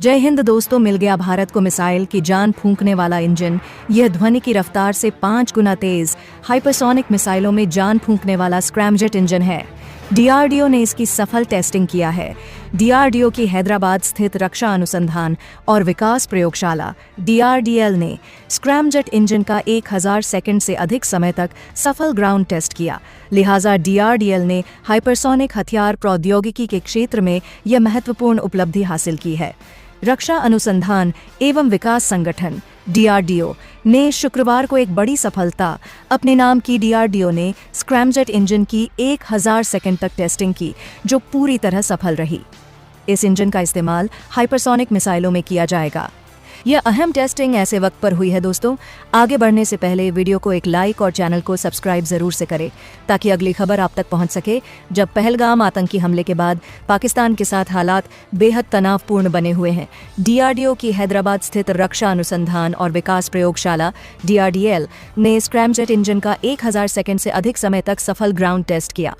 जय हिंद दोस्तों, मिल गया भारत को मिसाइल की जान फूंकने वाला इंजन। यह ध्वनि की रफ्तार से 5 गुना तेज हाइपरसोनिक मिसाइलों में जान फूंकने वाला स्क्रैमजेट इंजन है। डीआरडीओ ने इसकी सफल टेस्टिंग किया है। डीआरडीओ की हैदराबाद स्थित रक्षा अनुसंधान और विकास प्रयोगशाला डीआरडीएल ने स्क्रैमजेट इंजन का 1000 सेकंड से अधिक समय तक सफल ग्राउंड टेस्ट किया। लिहाजा डीआरडीएल ने हाइपरसोनिक हथियार प्रौद्योगिकी के क्षेत्र में यह महत्वपूर्ण उपलब्धि हासिल की है। रक्षा अनुसंधान एवं विकास संगठन डीआरडीओ ने शुक्रवार को एक बड़ी सफलता अपने नाम की। डीआरडीओ ने स्क्रैमजेट इंजन की 1000 सेकंड तक टेस्टिंग की, जो पूरी तरह सफल रही। इस इंजन का इस्तेमाल हाइपरसोनिक मिसाइलों में किया जाएगा। यह अहम टेस्टिंग ऐसे वक्त पर हुई है दोस्तों। आगे बढ़ने से पहले वीडियो को एक लाइक और चैनल को सब्सक्राइब जरूर से करें, ताकि अगली खबर आप तक पहुंच सके। जब पहलगाम आतंकी हमले के बाद पाकिस्तान के साथ हालात बेहद तनावपूर्ण बने हुए हैं, डीआरडीओ की हैदराबाद स्थित रक्षा अनुसंधान और विकास प्रयोगशाला डीआरडीएल ने स्क्रैमजेट इंजन का 1000 सेकंड से अधिक समय तक सफल ग्राउंड टेस्ट किया।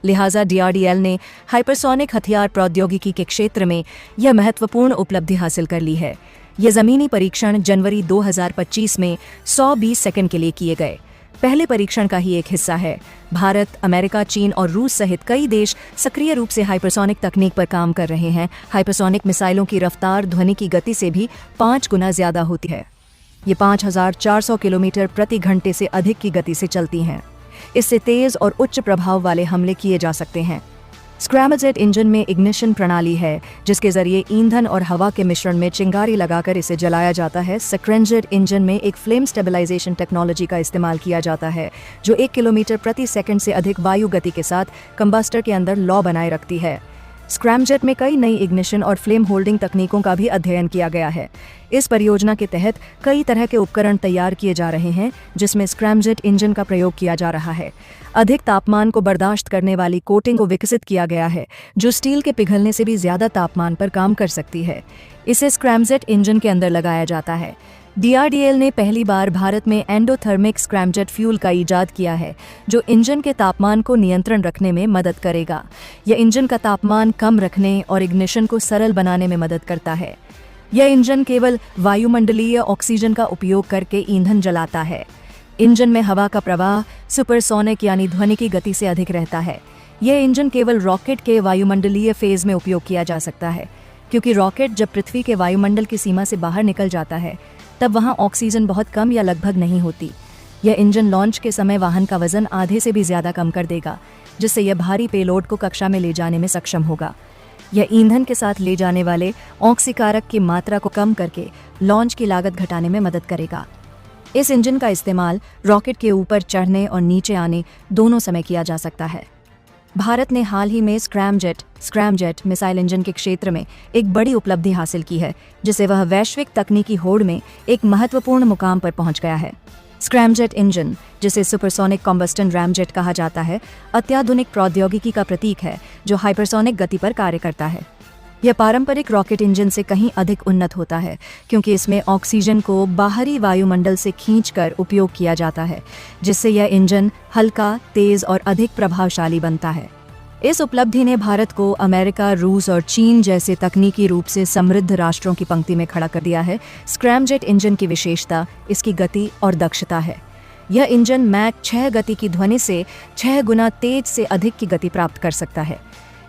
लिहाजा डीआरडीएल ने हाइपरसोनिक हथियार प्रौद्योगिकी के क्षेत्र में यह महत्वपूर्ण उपलब्धि हासिल कर ली है। ये ज़मीनी परीक्षण जनवरी 2025 में 120 सेकंड के लिए किए गए। पहले परीक्षण का ही एक हिस्सा है। भारत, अमेरिका, चीन और रूस सहित कई देश सक्रिय रूप से हाइपरसोनिक तकनीक पर काम कर रहे हैं। हाइपरसोनिक मिसाइलों की रफ्तार ध्वनि की गति से भी 5 गुना ज्यादा होती है। ये 5400 किलोमीटर प्रति घंटे से अधिक की गति से चलती हैं। इससे तेज और उच्च प्रभाव वाले हमले किए जा सकते हैं। स्क्रैमजेट इंजन में इग्निशन प्रणाली है, जिसके जरिए ईंधन और हवा के मिश्रण में चिंगारी लगाकर इसे जलाया जाता है। स्क्रैमजेट इंजन में एक फ्लेम स्टेबलाइजेशन टेक्नोलॉजी का इस्तेमाल किया जाता है, जो 1 किलोमीटर प्रति सेकंड से अधिक वायु गति के साथ कंबस्टर के अंदर लौ बनाए रखती है। स्क्रैमजेट में कई नई इग्निशन और फ्लेम होल्डिंग तकनीकों का भी अध्ययन किया गया है। इस परियोजना के तहत कई तरह के उपकरण तैयार किए जा रहे हैं, जिसमें स्क्रैमजेट इंजन का प्रयोग किया जा रहा है। अधिक तापमान को बर्दाश्त करने वाली कोटिंग को विकसित किया गया है, जो स्टील के पिघलने से भी ज्यादा तापमान पर काम कर सकती है। इसे स्क्रैमजेट इंजन के अंदर लगाया जाता है। डीआरडीएल ने पहली बार भारत में एंडोथर्मिक स्क्रैमजेट फ्यूल का इजाद किया है, जो इंजन के तापमान को नियंत्रण रखने में मदद करेगा। यह इंजन का तापमान कम रखने और इग्निशन को सरल बनाने में मदद करता है। यह इंजन केवल वायुमंडलीय ऑक्सीजन का उपयोग करके ईंधन जलाता है। इंजन में हवा का प्रवाह सुपरसोनिक यानी ध्वनि की गति से अधिक रहता है। यह इंजन केवल रॉकेट के वायुमंडलीय फेज में उपयोग किया जा सकता है, क्योंकि रॉकेट जब पृथ्वी के वायुमंडल की सीमा से बाहर निकल जाता है, तब वहां ऑक्सीजन बहुत कम या लगभग नहीं होती। यह इंजन लॉन्च के समय वाहन का वजन आधे से भी ज्यादा कम कर देगा, जिससे यह भारी पेलोड को कक्षा में ले जाने में सक्षम होगा। यह ईंधन के साथ ले जाने वाले ऑक्सीकारक की मात्रा को कम करके लॉन्च की लागत घटाने में मदद करेगा। इस इंजन का इस्तेमाल रॉकेट के ऊपर चढ़ने और नीचे आने दोनों समय किया जा सकता है। भारत ने हाल ही में स्क्रैमजेट मिसाइल इंजन के क्षेत्र में एक बड़ी उपलब्धि हासिल की है, जिससे वह वैश्विक तकनीकी होड़ में एक महत्वपूर्ण मुकाम पर पहुंच गया है। स्क्रैमजेट इंजन, जिसे सुपरसोनिक कॉम्बस्टन रैमजेट कहा जाता है, अत्याधुनिक प्रौद्योगिकी का प्रतीक है, जो हाइपरसोनिक गति पर कार्य करता है। यह पारंपरिक रॉकेट इंजन से कहीं अधिक उन्नत होता है, क्योंकि इसमें ऑक्सीजन को बाहरी वायुमंडल से खींचकर उपयोग किया जाता है, जिससे यह इंजन हल्का, तेज और अधिक प्रभावशाली बनता है। इस उपलब्धि ने भारत को अमेरिका, रूस और चीन जैसे तकनीकी रूप से समृद्ध राष्ट्रों की पंक्ति में खड़ा कर दिया है। स्क्रैमजेट इंजन की विशेषता इसकी गति और दक्षता है। यह इंजन मैक 6 गति की ध्वनि से 6 गुना तेज से अधिक की गति प्राप्त कर सकता है।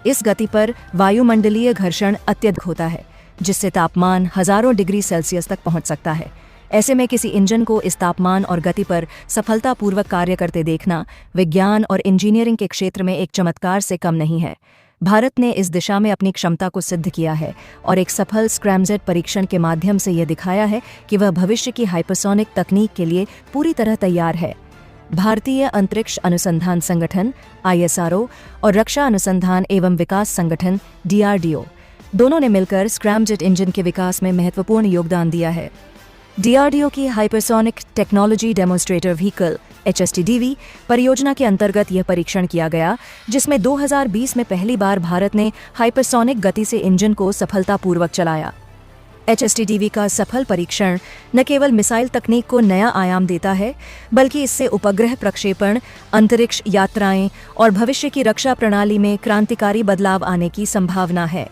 इस गति पर वायुमंडलीय घर्षण अत्यधिक होता है, जिससे तापमान हजारों डिग्री सेल्सियस तक पहुंच सकता है। ऐसे में किसी इंजन को इस तापमान और गति पर सफलतापूर्वक कार्य करते देखना विज्ञान और इंजीनियरिंग के क्षेत्र में एक चमत्कार से कम नहीं है। भारत ने इस दिशा में अपनी क्षमता को सिद्ध किया है और एक सफल स्क्रैमजेट परीक्षण के माध्यम से यह दिखाया है कि वह भविष्य की हाइपरसोनिक तकनीक के लिए पूरी तरह तैयार है। भारतीय अंतरिक्ष अनुसंधान संगठन ISRO और रक्षा अनुसंधान एवं विकास संगठन DRDO दोनों ने मिलकर स्क्रैमजेट इंजन के विकास में महत्वपूर्ण योगदान दिया है। DRDO की hypersonic technology demonstrator vehicle HSTDV परियोजना के अंतर्गत यह परीक्षण किया गया, जिसमें 2020 में पहली बार भारत ने हाइपरसोनिक गति से इंजन को सफलतापूर्वक चलाया। HSTDV का सफल परीक्षण न केवल मिसाइल तकनीक को नया आयाम देता है, बल्कि इससे उपग्रह प्रक्षेपण, अंतरिक्ष यात्राएं और भविष्य की रक्षा प्रणाली में क्रांतिकारी बदलाव आने की संभावना है।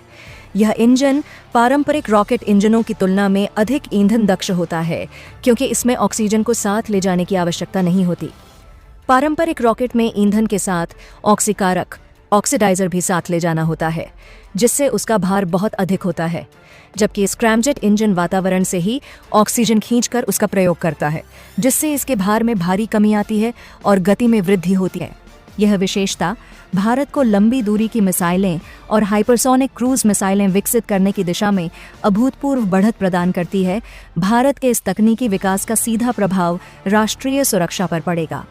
यह इंजन पारंपरिक रॉकेट इंजनों की तुलना में अधिक ईंधन दक्ष होता है क्योंकि इसमें ऑक्सीजन को साथ ले जाने की आवश्यकता नहीं होती। पारंपरिक रॉकेट में ईंधन के साथ ऑक्सीकारक ऑक्सीडाइजर भी साथ ले जाना होता है, जिससे उसका भार बहुत अधिक होता है, जबकि स्क्रैमजेट इंजन वातावरण से ही ऑक्सीजन खींचकर उसका प्रयोग करता है, जिससे इसके भार में भारी कमी आती है और गति में वृद्धि होती है। यह विशेषता भारत को लंबी दूरी की मिसाइलें और हाइपरसोनिक क्रूज मिसाइलें विकसित करने की दिशा में अभूतपूर्व बढ़त प्रदान करती है। भारत के इस तकनीकी विकास का सीधा प्रभाव राष्ट्रीय सुरक्षा पर पड़ेगा।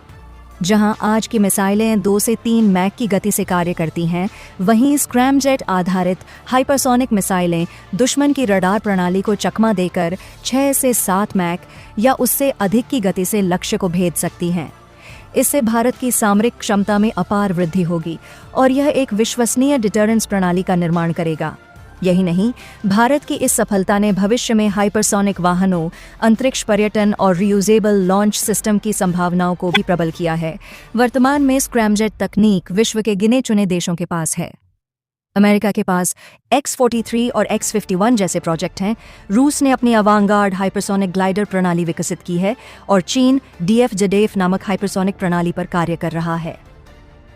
जहां आज की मिसाइलें 2 से 3 मैक की गति से कार्य करती हैं, वहीं स्क्रैमजेट आधारित हाइपरसोनिक मिसाइलें दुश्मन की रडार प्रणाली को चकमा देकर 6 से 7 मैक या उससे अधिक की गति से लक्ष्य को भेद सकती हैं। इससे भारत की सामरिक क्षमता में अपार वृद्धि होगी और यह एक विश्वसनीय डिटरेंस प्रणाली का निर्माण करेगा। यही नहीं, भारत की इस सफलता ने भविष्य में हाइपरसोनिक वाहनों, अंतरिक्ष पर्यटन और रियूजेबल लॉन्च सिस्टम की संभावनाओं को भी प्रबल किया है। वर्तमान में स्क्रैमजेट तकनीक विश्व के गिने चुने देशों के पास है। अमेरिका के पास X-43 और X-51 जैसे प्रोजेक्ट हैं। रूस ने अपनी अवांगार्ड हाइपरसोनिक ग्लाइडर प्रणाली विकसित की है और चीन DF-JADF नामक हाइपरसोनिक प्रणाली पर कार्य कर रहा है।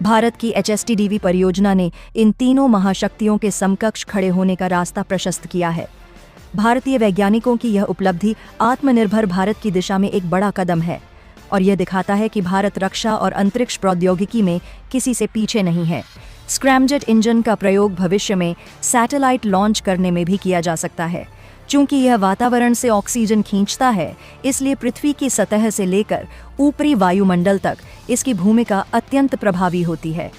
भारत की HSTDV परियोजना ने इन तीनों महाशक्तियों के समकक्ष खड़े होने का रास्ता प्रशस्त किया है। भारतीय वैज्ञानिकों की यह उपलब्धि आत्मनिर्भर भारत की दिशा में एक बड़ा कदम है और यह दिखाता है कि भारत रक्षा और अंतरिक्ष प्रौद्योगिकी में किसी से पीछे नहीं है। स्क्रैमजेट इंजन का प्रयोग भविष्य में सैटेलाइट लॉन्च करने में भी किया जा सकता है। चूंकि यह वातावरण से ऑक्सीजन खींचता है, इसलिए पृथ्वी की सतह से लेकर ऊपरी वायुमंडल तक इसकी भूमिका अत्यंत प्रभावी होती है।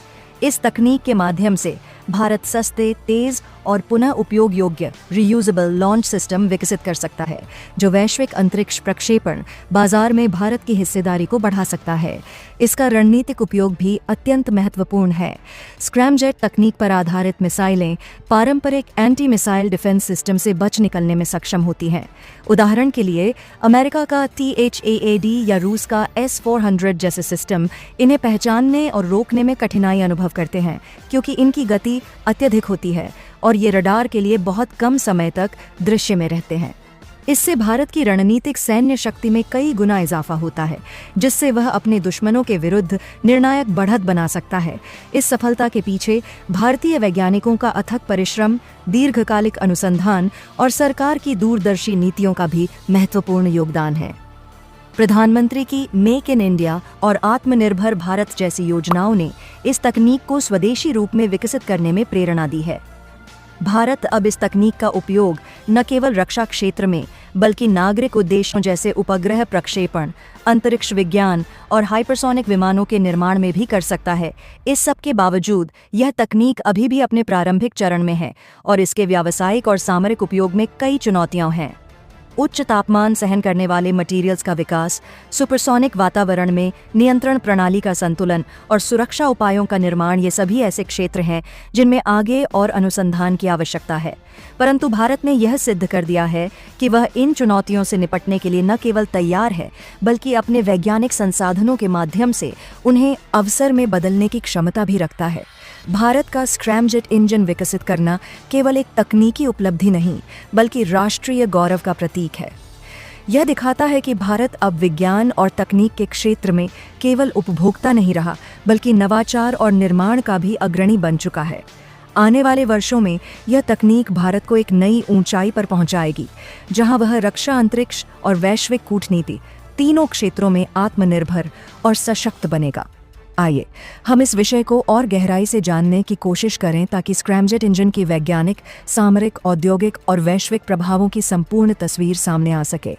इस तकनीक के माध्यम से भारत सस्ते, तेज और पुनः उपयोग योग्य रीयूजेबल लॉन्च सिस्टम विकसित कर सकता है, जो वैश्विक अंतरिक्ष प्रक्षेपण बाजार में भारत की हिस्सेदारी को बढ़ा सकता है। इसका रणनीतिक उपयोग भी अत्यंत महत्वपूर्ण है। स्क्रैमजेट तकनीक पर आधारित मिसाइलें पारंपरिक एंटी मिसाइल डिफेंस सिस्टम से बच निकलने में सक्षम होती हैं। उदाहरण के लिए अमेरिका का THAAD या रूस का S-400 जैसे सिस्टम इन्हें पहचानने और रोकने में कठिनाई अनुभव करते हैं, क्योंकि इनकी गति अत्यधिक होती है और ये रडार के लिए बहुत कम समय तक दृश्य में रहते हैं। इससे भारत की रणनीतिक सैन्य शक्ति में कई गुना इजाफा होता है, जिससे वह अपने दुश्मनों के विरुद्ध निर्णायक बढ़त बना सकता है। इस सफलता के पीछे भारतीय वैज्ञानिकों का अथक परिश्रम, दीर्घकालिक अनुसंधान और सरकार की दूरदर्शी नीतियों का भी महत्वपूर्ण योगदान है। प्रधानमंत्री की मेक इन इंडिया और आत्मनिर्भर भारत जैसी योजनाओं ने इस तकनीक को स्वदेशी रूप में विकसित करने में प्रेरणा दी है। भारत अब इस तकनीक का उपयोग न केवल रक्षा क्षेत्र में, बल्कि नागरिक उद्देश्यों जैसे उपग्रह प्रक्षेपण, अंतरिक्ष विज्ञान और हाइपरसोनिक विमानों के निर्माण में भी कर सकता है। इस सब के बावजूद यह तकनीक अभी भी अपने प्रारंभिक चरण में है और इसके व्यावसायिक और सामरिक उपयोग में कई चुनौतियां हैं। उच्च तापमान सहन करने वाले मटेरियल्स का विकास, सुपरसोनिक वातावरण में नियंत्रण प्रणाली का संतुलन और सुरक्षा उपायों का निर्माण, ये सभी ऐसे क्षेत्र हैं जिनमें आगे और अनुसंधान की आवश्यकता है। परंतु भारत ने यह सिद्ध कर दिया है कि वह इन चुनौतियों से निपटने के लिए न केवल तैयार है, बल्कि अपने वैज्ञानिक संसाधनों के माध्यम से उन्हें अवसर में बदलने की क्षमता भी रखता है। भारत का स्क्रैमजेट इंजन विकसित करना केवल एक तकनीकी उपलब्धि नहीं, बल्कि राष्ट्रीय गौरव का प्रतीक है। यह दिखाता है कि भारत अब विज्ञान और तकनीक के क्षेत्र में केवल उपभोक्ता नहीं रहा, बल्कि नवाचार और निर्माण का भी अग्रणी बन चुका है। आने वाले वर्षों में यह तकनीक भारत को एक नई ऊंचाई पर पहुंचाएगी, जहां वह रक्षा, अंतरिक्ष और वैश्विक कूटनीति तीनों क्षेत्रों में आत्मनिर्भर और सशक्त बनेगा। आइए हम इस विषय को और गहराई से जानने की कोशिश करें, ताकि स्क्रैमजेट इंजन की वैज्ञानिक, सामरिक, औद्योगिक और वैश्विक प्रभावों की संपूर्ण तस्वीर सामने आ सके।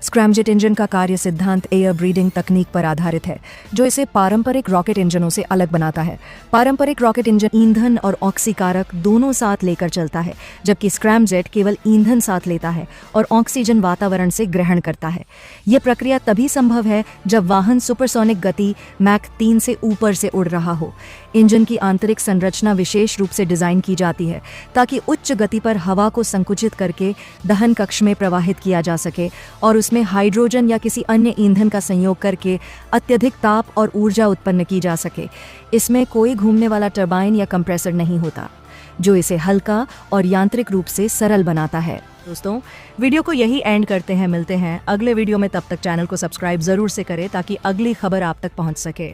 स्क्रैमजेट इंजन का कार्य सिद्धांत एयर ब्रीडिंग तकनीक पर आधारित है, जो इसे पारंपरिक रॉकेट इंजनों से अलग बनाता है। पारंपरिक रॉकेट इंजन ईंधन और ऑक्सीकारक दोनों साथ लेकर चलता है, जबकि स्क्रैमजेट केवल ईंधन साथ लेता है और ऑक्सीजन वातावरण से ग्रहण करता है। यह प्रक्रिया तभी संभव है जब वाहन सुपरसोनिक गति मैक 3 से ऊपर से उड़ रहा हो। इंजन की आंतरिक संरचना विशेष रूप से डिजाइन की जाती है ताकि उच्च गति पर हवा को संकुचित करके दहन कक्ष में प्रवाहित किया जा सके और उसमें हाइड्रोजन या किसी अन्य ईंधन का संयोग करके अत्यधिक ताप और ऊर्जा उत्पन्न की जा सके। इसमें कोई घूमने वाला टरबाइन या कंप्रेसर नहीं होता। जो इसे हल्का और यांत्रिक रूप से सरल बनाता है। दोस्तों, वीडियो को यही एंड करते हैं, मिलते हैं अगले वीडियो में। तब तक चैनल को सब्सक्राइब जरूर से करें ताकि अगली खबर आप तक पहुंच सके।